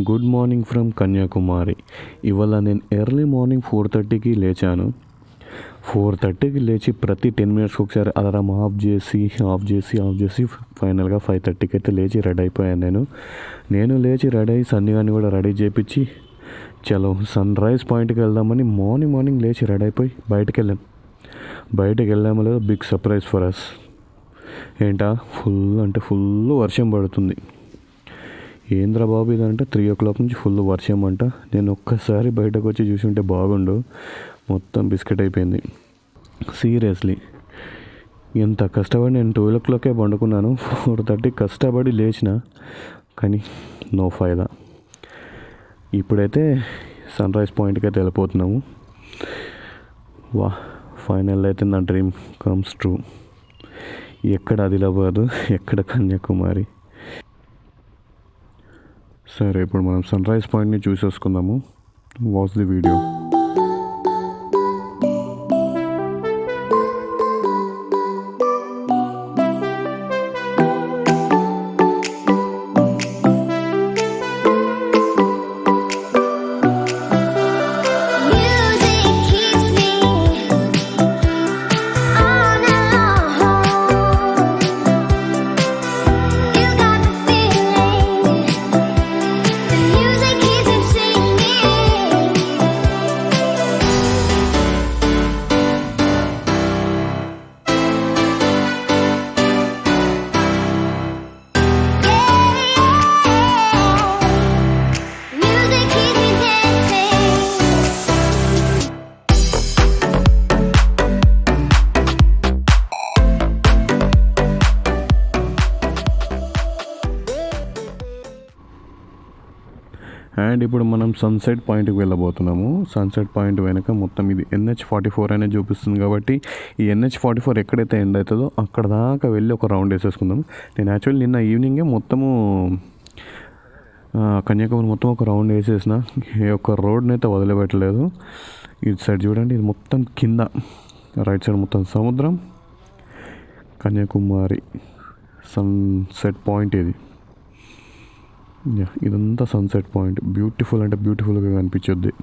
Good morning from Kanyakumari. ఇవాళ నేను early morning 4:30కి లేచాను. 4:30కి లేచి ప్రతి 10 మినిట్స్కి ఒకసారి అలారం ఆఫ్ చేసి ఫైనల్గా 5:30కి అయితే లేచి రెడీ అయిపోయాను. నేను లేచి రెడీ అయ్యి సన్నీ గారిని కూడా రెడీ చేయించి చలో సన్ రైజ్ పాయింట్కి వెళ్దామని మార్నింగ్ లేచి రెడీ అయిపోయి బయటకు వెళ్ళామో లేదో బిగ్ సర్ప్రైజ్ ఫర్ అస్. ఏంటా ఫుల్ వర్షం పడుతుంది. ఏంద్రా బాబు ఇదంటే 3 o'clock నుంచి ఫుల్ వర్షం అంట. నేను ఒక్కసారి బయటకు వచ్చి చూసి ఉంటే బాగుండు. మొత్తం బిస్కెట్ అయిపోయింది. సీరియస్లీ ఎంత కష్టపడి నేను 12 o'clockకే పండుకున్నాను. 4:30 కష్టపడి లేచిన కానీ నో ఫైదా. ఇప్పుడైతే సన్ రైజ్ పాయింట్కి అయితే వెళ్ళిపోతున్నాము. వా ఫైనల్ అయితే నా డ్రీమ్ కమ్స్ ట్రూ. ఎక్కడ ఆదిలాబాదు, ఎక్కడ కన్యాకుమారి. సరే ఇప్పుడు మనం సన్ రైజ్ పాయింట్ని చూసేసుకుందాము. Watch the video. అండ్ ఇప్పుడు మనం సన్సెట్ పాయింట్కి వెళ్ళబోతున్నాము. సన్సెట్ పాయింట్ వెనక మొత్తం ఇది NH44 అనేది చూపిస్తుంది కాబట్టి ఈ NH44 ఎక్కడైతే ఎండ్ అవుతుందో అక్కడ దాకా వెళ్ళి ఒక రౌండ్ వేసేసుకుందాం. నేను యాక్చువల్లీ నిన్న ఈవినింగే మొత్తము కన్యాకుమారి మొత్తం ఒక రౌండ్ వేసేసిన. ఏ ఒక్క రోడ్ని అయితే వదిలిపెట్టలేదు. ఇటు సైడ్ చూడండి, ఇది మొత్తం కింద రైట్ సైడ్ మొత్తం సముద్రం. కన్యాకుమారి సన్సెట్ పాయింట్ ఇది. ఇదంతా సన్సెట్ పాయింట్. బ్యూటిఫుల్ అంటే బ్యూటిఫుల్గా కనిపించుద్ది.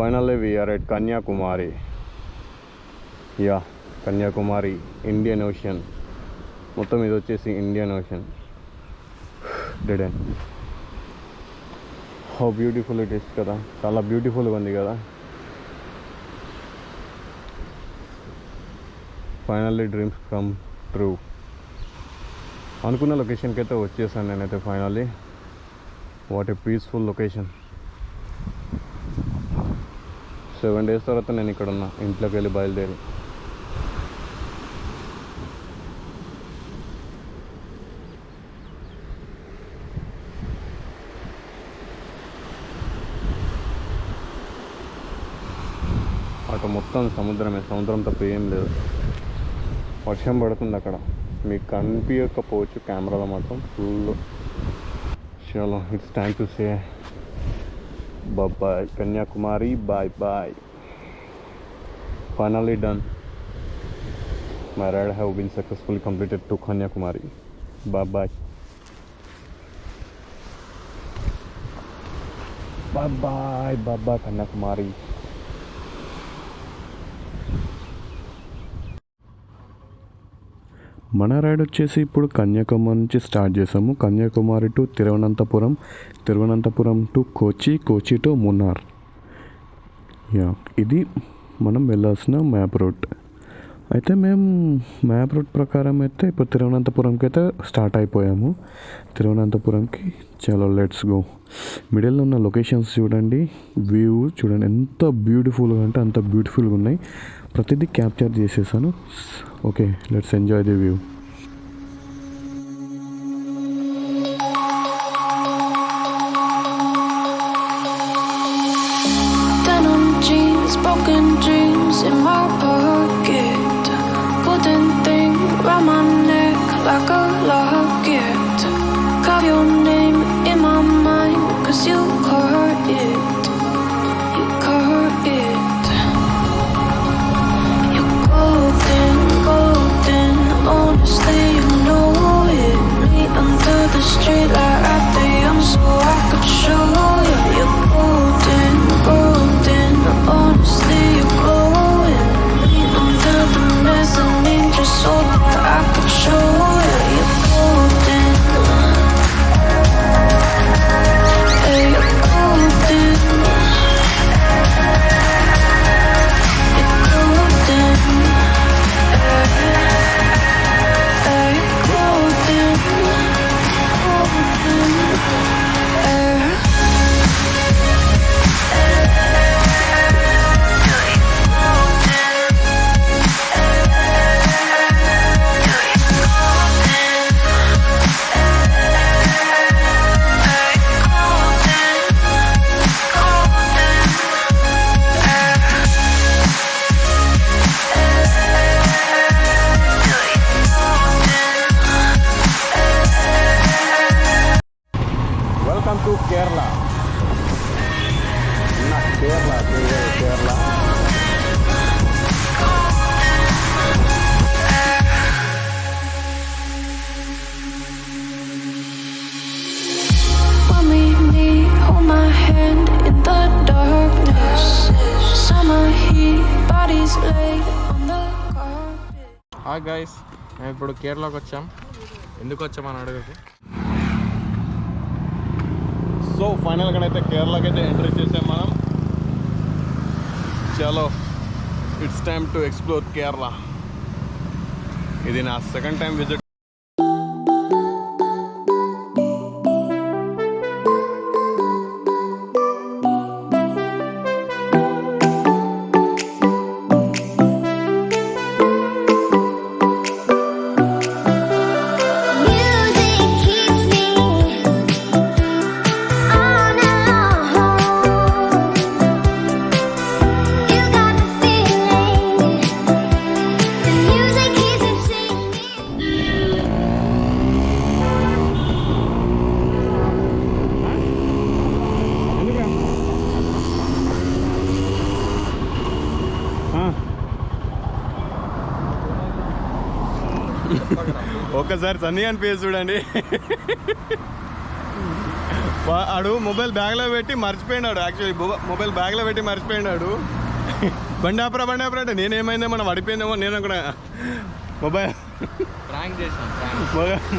Finally we are at Kanyakumari. Yeah, Kanyakumari, Indian Ocean. మొత్తం ఇది వచ్చేసి Indian ocean. Dead end. How beautiful it is కదా. చాలా బ్యూటిఫుల్గా ఉంది కదా. Finally dreams come true. అనుకున్న లొకేషన్కి అయితే వచ్చేసాను నేనైతే finally. What a peaceful location. 7 days తర్వాత నేను ఇక్కడ ఉన్నా, ఇంట్లోకి వెళ్ళి బయలుదేరి. అటు మొత్తం సముద్రమే, సముద్రం తప్ప ఏం లేదు. వర్షం పడుతుంది అక్కడ, మీకు కనిపించకపోవచ్చు కెమెరాలో మాత్రం ఫుల్. చలో it's time to say Bye-bye. Kanyakumari, bye-bye. Finally done. My ride have been successfully completed to Kanyakumari. Bye-bye. Bye-bye. Bye-bye, Kanyakumari. మన రైడ్ వచ్చేసి ఇప్పుడు కన్యాకుమారి నుంచి స్టార్ట్ చేసాము. Kanyakumari to Thiruvananthapuram, Thiruvananthapuram to Kochi, Kochi to Munnar. ఇది మనం వెళ్ళాల్సిన మ్యాప్ రూట్. అయితే మేము మ్యాప్ రూట్ ప్రకారం అయితే ఇప్పుడు తిరువనంతపురంకి అయితే స్టార్ట్ అయిపోయాము. తిరువనంతపురంకి చలో లెట్స్ గో. మిడిల్లో ఉన్న లొకేషన్స్ చూడండి, వ్యూ చూడండి ఎంత బ్యూటిఫుల్గా అంటే అంత బ్యూటిఫుల్గా ఉన్నాయి. ప్రతిదీ క్యాప్చర్ చేసేసాను. Okay, let's enjoy the view. Broken dreams in my pocket, golden thing round my neck like a locket. Carve your name in my mind, 'cause you caught it, you caught it. You're golden, golden, honestly you know it. Me under the street light at the end so I could show you. You're golden, golden, honestly you're glowing. Me under the mezzanine just so that I could show you. You're golden, hey, you're golden, you're golden, hey, you're golden, golden, hey. Welcome to Kerala. Not Kerala, Kerala. When we meet, hold my hand in the darkness. Summer heat, bodies laid on the carpet. Hi guys, మేము ఇప్పుడు కేరళకి వచ్చాం. ఎందుకు వచ్చామని అడగకు. So ఫైనల్గా అయితే కేరళకి అయితే ఎంట్రీ చేసాం మనం. చలో, it's time to explore Kerala. ఇది నా సెకండ్ టైం విజిట్. ఒక్కసారి సన్నీ అని పేరు చూడండి. ఆడు మొబైల్ బ్యాగ్లో పెట్టి మర్చిపోయినాడు. యాక్చువల్లీ మొబైల్ బ్యాగ్లో పెట్టి మర్చిపోయినాడు. బండి ఆపరా అంటే నేనేమైందేమో మనం పడిపోయిందేమో నేను అక్కడ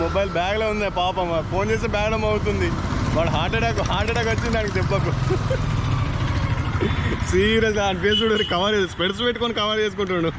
మొబైల్ బ్యాగ్లో ఉంది. పాపం ఫోన్ చేస్తే బ్యాగ్లో అవుతుంది. వాడు హార్ట్ అటాక్ వచ్చింది దానికి దెబ్బకు. సీరియస్ ఆ ఫేస్ చూడు, కవర్ స్పెడ్స్ పెట్టుకొని కవర్ చేసుకుంటాడు.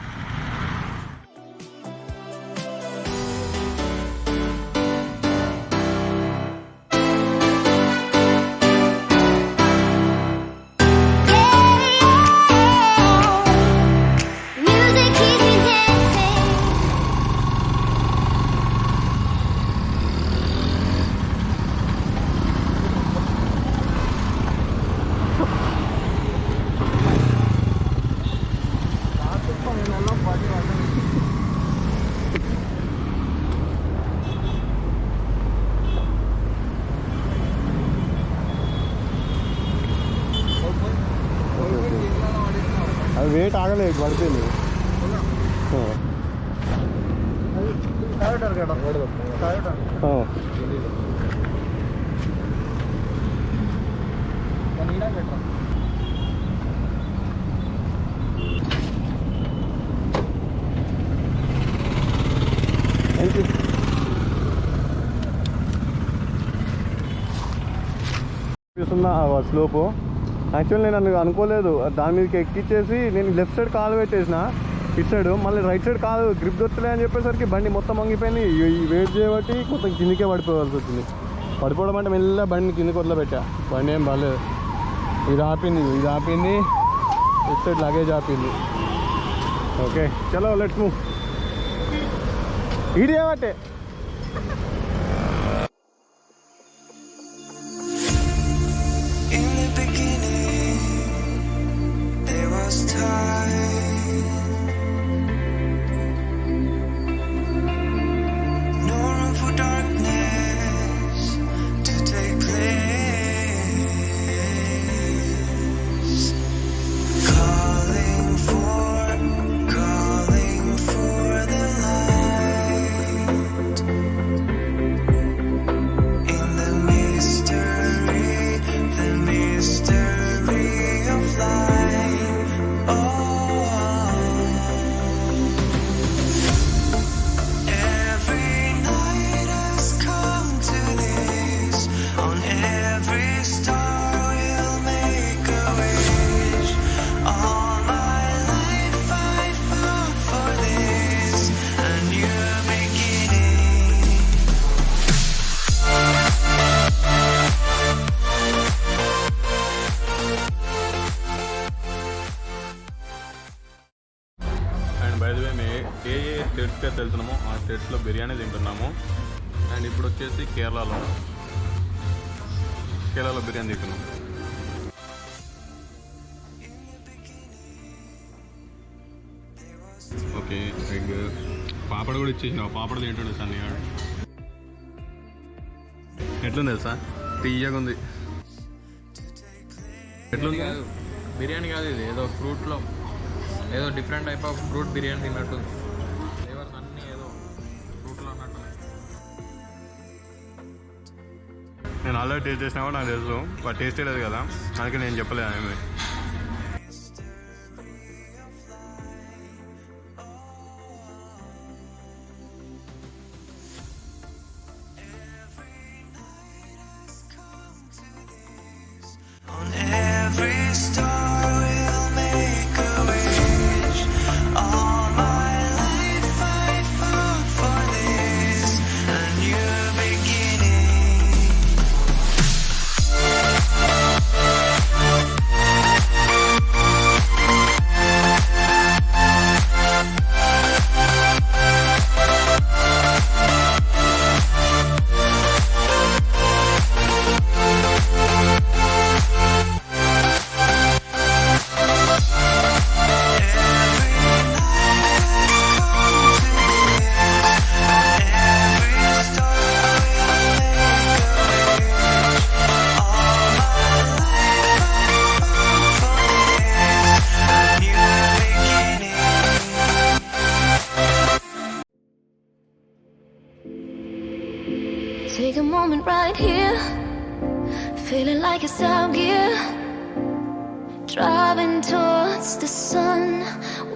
వెయిట్ ఆగలేదు పడిపోయింది. స్లోపు యాక్చువల్లీ నేను అనుకోలేదు, దాని మీదకి ఎక్కిచ్చేసి నేను లెఫ్ట్ సైడ్ కాలు పెట్టేసిన, ఇటు సైడ్ మళ్ళీ రైట్ సైడ్ కాలు గ్రిప్ దొరుకుతలే అని చెప్పేసరికి బండి మొత్తం వంగిపోయింది. ఈ వెయిట్ చేయబట్టి మొత్తం కిందికే పడిపోవాల్సి వచ్చింది. పడిపోవడం అంటే మెల్ల బండిని కిందికి వదిలిపెట్టా, బండి ఏం బాగాలేదు. ఇది ఆపింది ఇటు సైడ్ లగేజ్ ఆపింది. ఓకే చలో లెట్స్ మూవ్. ఇది ఏమంటే స్టేట్స్కి అయితే వెళ్తున్నాము, ఆ స్టేట్స్లో బిర్యానీ తింటున్నాము. అండ్ ఇప్పుడు వచ్చేసి కేరళలో బిర్యానీ తింటున్నాము. ఓకే ఎగ్ పాపడ కూడా ఇచ్చేసిన, పాపడ తింటుండే సన్నీ గారు. ఎట్లుంది తెలుసా, తీయగా ఉంది. ఎట్లుంది? బిర్యానీ కాదు ఇది, ఏదో ఫ్రూట్లో ఏదో different type of fruit biryani తిన్నట్టు, ఫ్లేవర్స్ అన్నీ ఏదో ఫ్రూట్లో అన్నట్టు. నేను ఆల్రెడీ టేస్ట్ చేసినా కూడా నాకు తెలుసు, బట్ టేస్ట్ లేదు కదా, అందుకే నేను చెప్పలేదు ఏమి. Take a moment right here, feeling like it's out gear. Driving towards the sun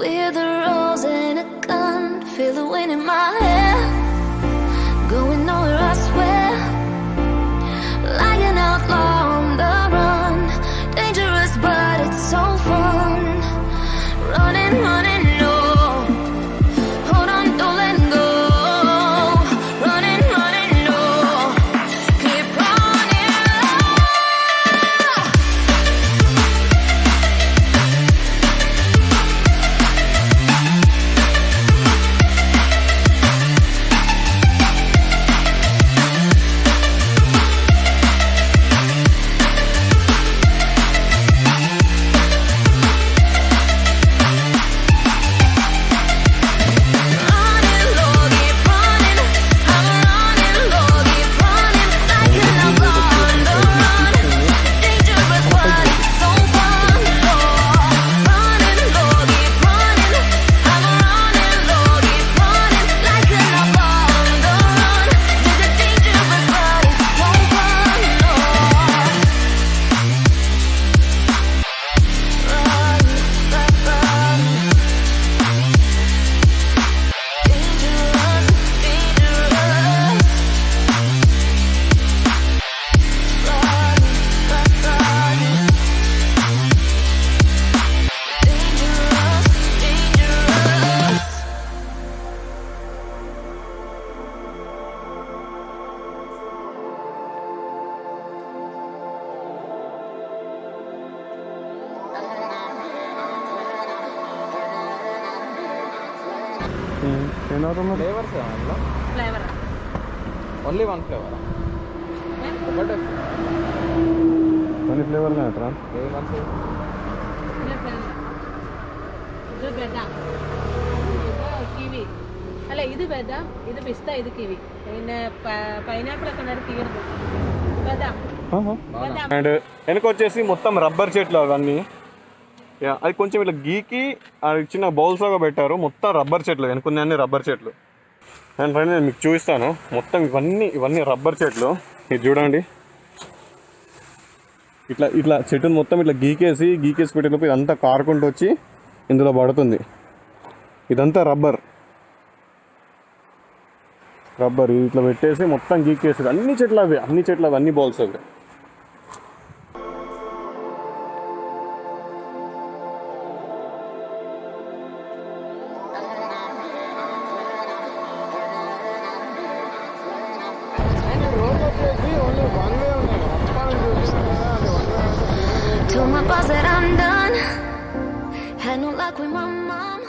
with a rose and a gun. Feel the wind in my hair, going nowhere I swear. Like an outlaw on the run, dangerous but it's so fun. Running, running, no. Hold on, don't let go. Running, running, no. Keep running. Flavours అందులో flavour only one ఫ్లేవరా ఒకటే కొన్ని flavour అంటారా ఏ మంచి ಇದು ಬೇದಾಮ್ ಇದು ಕಿವಿ ಅಲ್ಲ ಇದು ಬೇದಾಮ್ ಇದು ಪಿಸ್ತಾ ಇದು ಕಿವಿ ಇನ್ನು పైనాపిల్ అక్కడ కివి బదామ్ బదామ్ అండ్ వెనక వచ్చేసి మొత్తం రబ్బర్ చెట్లు అవన్నీ అది కొంచెం ఇట్లా గీకి అది చిన్న బౌల్స్ లాగా పెట్టారు మొత్తం రబ్బర్ చెట్లు వెనుకున్న అన్ని రబ్బర్ చెట్లు అండ్ ఫ్రెండ్ నేను మీకు చూపిస్తాను మొత్తం ఇవన్నీ రబ్బర్ చెట్లు ఇది చూడండి ఇట్లా ఇట్లా చెట్టును మొత్తం ఇట్లా గీకేసి పెట్టేటప్పుడు ఇదంతా కారుకుంటూ వచ్చి ఇందులో పడుతుంది ఇదంతా రబ్బర్ ఇట్లా పెట్టేసి మొత్తం గీకేసి అన్ని చెట్లు అన్ని బాల్స్ అవి Told my boss that I'm done. Had no luck with my mom.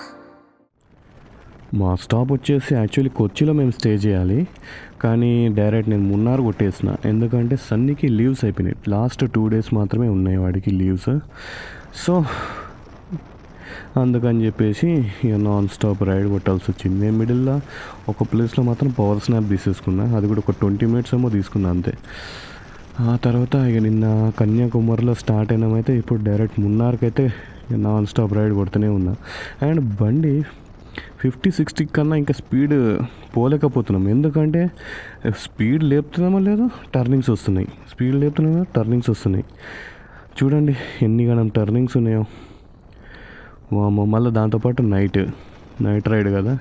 మా స్టాప్ వచ్చేసి యాక్చువల్లీ కొచ్చిలో మేము స్టే చేయాలి కానీ డైరెక్ట్ నేను మున్నార్ కొట్టేసిన ఎందుకంటే సన్నీకి లీవ్స్ అయిపోయినాయి లాస్ట్ 2 days మాత్రమే ఉన్నాయి వాడికి లీవ్స్ సో అందుకని చెప్పేసి ఇక నాన్ స్టాప్ రైడ్ కొట్టాల్సి వచ్చింది నేను మిడిల్లో ఒక ప్లేస్లో మాత్రం పవర్ స్నాప్ తీసేసుకున్నా అది కూడా ఒక 20 minutes ఏమో తీసుకున్నా అంతే ఆ తర్వాత ఇక నిన్న కన్యాకుమారిలో స్టార్ట్ అయినామైతే ఇప్పుడు డైరెక్ట్ మున్నార్కి అయితే నాన్ స్టాప్ రైడ్ కొడుతూనే ఉన్నా అండ్ బండి 50-60 కన్నా ఇంకా స్పీడ్ పోలేకపోతున్నాం ఎందుకంటే స్పీడ్ లేపుతున్నామో లేదో టర్నింగ్స్ వస్తున్నాయి చూడండి ఎన్ని గణం టర్నింగ్స్ ఉన్నాయో మళ్ళీ దాంతోపాటు నైట్ రైడ్ కదా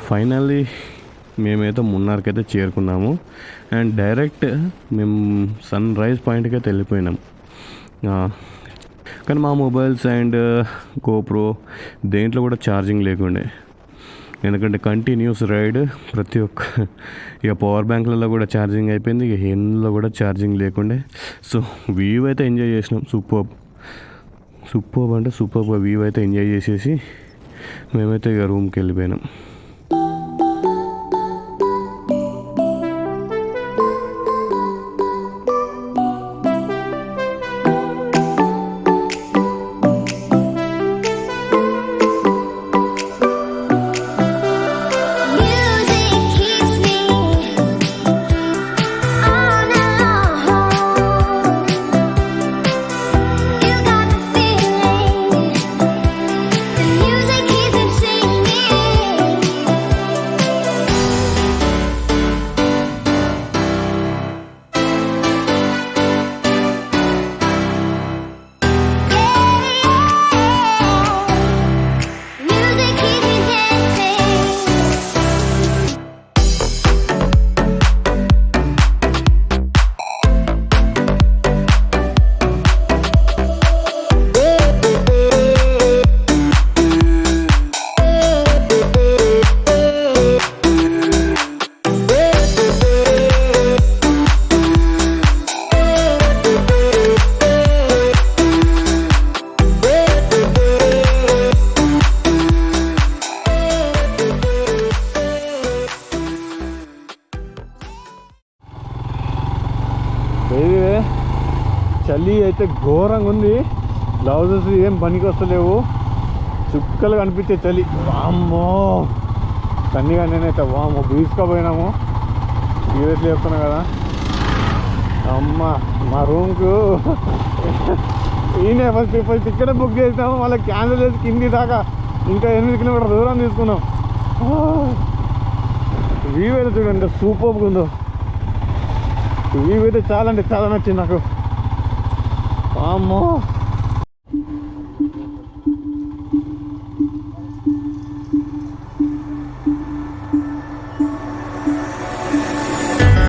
ఫైనల్లీ మేమైతే మున్నార్కి అయితే చేరుకున్నాము అండ్ డైరెక్ట్ మేము సన్ రైజ్ పాయింట్కి అయితే వెళ్ళిపోయినాం కానీ మా మొబైల్స్ అండ్ గోప్రో దేంట్లో కూడా ఛార్జింగ్ లేకుండే ఎందుకంటే కంటిన్యూస్ రైడ్ ప్రతి ఒక్క ఇక పవర్ బ్యాంక్లలో కూడా ఛార్జింగ్ అయిపోయింది ఇక హెన్లో కూడా ఛార్జింగ్ లేకుండే సో వ్యూ అయితే ఎంజాయ్ చేసినాం సూపర్గా వ్యూ అయితే ఎంజాయ్ చేసేసి మేమైతే ఇక రూమ్కి వెళ్ళిపోయినాం చలి అయితే ఘోరంగా ఉంది బ్లౌజెస్ ఏం పనికి వస్తలేవు చుక్కలు కనిపించే చలి వామ్మో సన్నీగా నేనైతే వామ్మో బీచుకోపోయినాము సీరియస్లీ చెప్తున్నా కదా అమ్మ మా రూమ్కు ఈయన ఫస్ట్ ఇక్కడే బుక్ చేసాము మళ్ళీ క్యాన్సిల్ చేసి కింది దాకా ఇంకా 8 kilometers దూరం తీసుకున్నాం వ్యూ అయితే చూడండి సూపర్గా ఉందో వ్యూ అయితే చాలా అంటే చాలా నచ్చింది నాకు అమ్మో